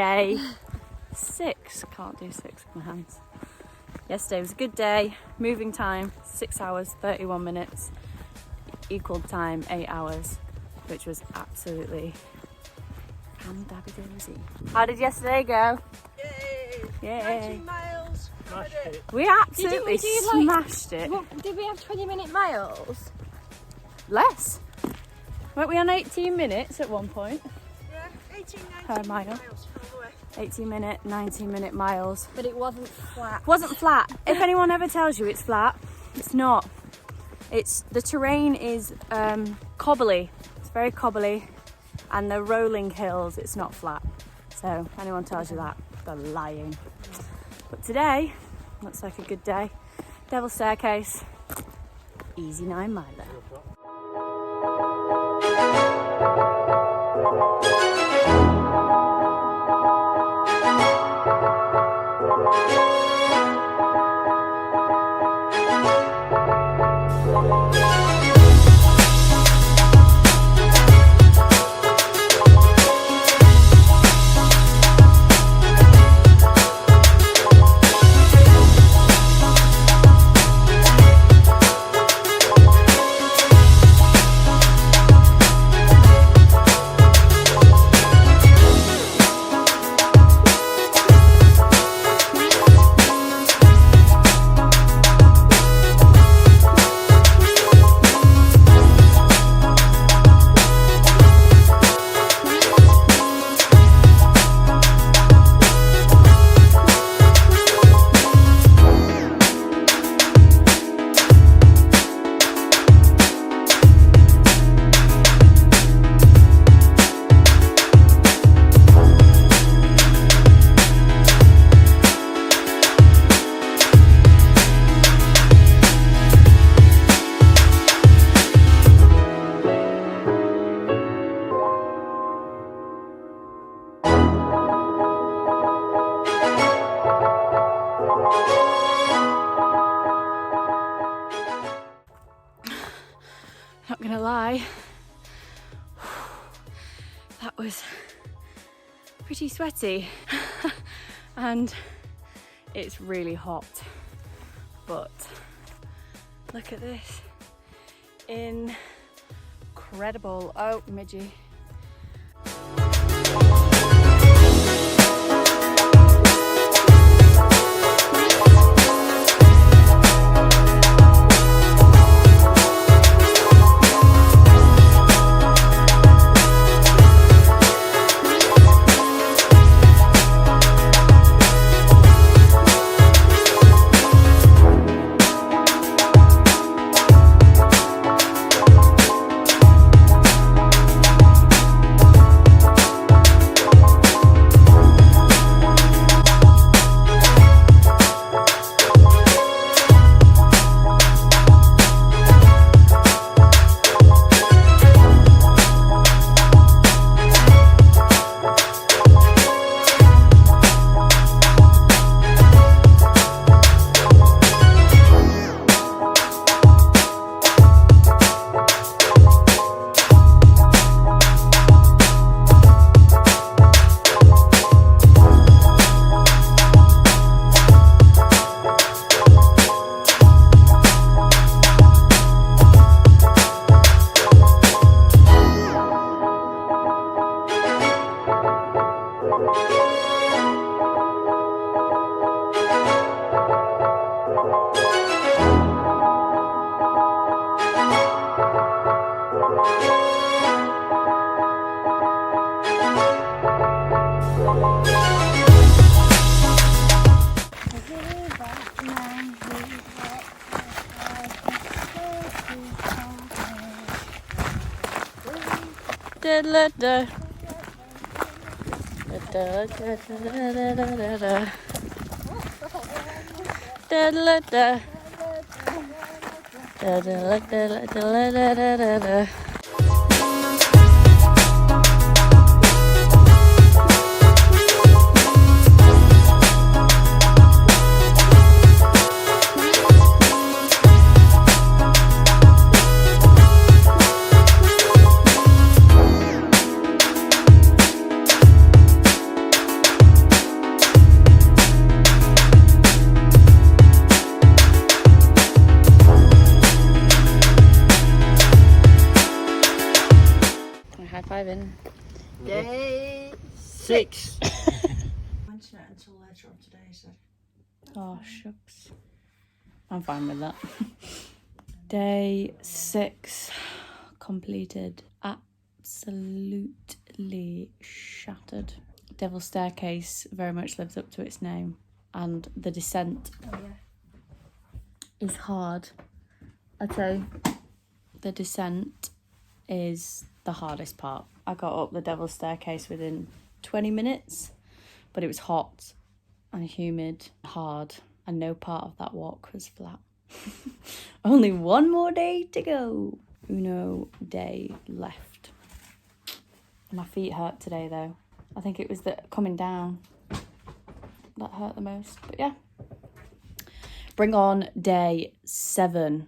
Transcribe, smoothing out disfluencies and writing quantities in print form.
day 6. Can't do 6 with my hands. Yesterday was a good day. Moving time 6 hours 31 minutes. Equal time 8 hours, which was absolutely dabby-dozy. How did yesterday go? Yay! Yay! 19 miles. Smashed it. We absolutely smashed it. What, did we have 20-minute miles? Less. Weren't we on 18 minutes at one point? Yeah, 18, 19 Per mile. miles all the way. 18-minute, 19-minute miles. But it wasn't flat. Wasn't flat. If anyone ever tells you it's flat, it's not. It's the terrain is cobbly. It's very cobbly, and the rolling hills. It's not flat. So if anyone tells you that, they're lying. But today looks like a good day. Devil's Staircase, easy 9 miler. Not gonna lie, that was pretty sweaty and it's really hot, but look at this, incredible. Oh, midgie. Da da da da da da da da da. Da da da. Da da da da da da da. high-fiving. Day 6. Mention it until later on today, so. Oh, shucks. I'm fine with that. Day 6 completed. Absolutely shattered. Devil's Staircase very much lives up to its name, and the descent is hard. I'd say the descent is the hardest part. I got up the Devil's Staircase within 20 minutes, but it was hot and humid, hard, and no part of that walk was flat. Only one more day to go. Uno day left. My feet hurt today though. I think it was the coming down that hurt the most. But yeah. Bring on day 7.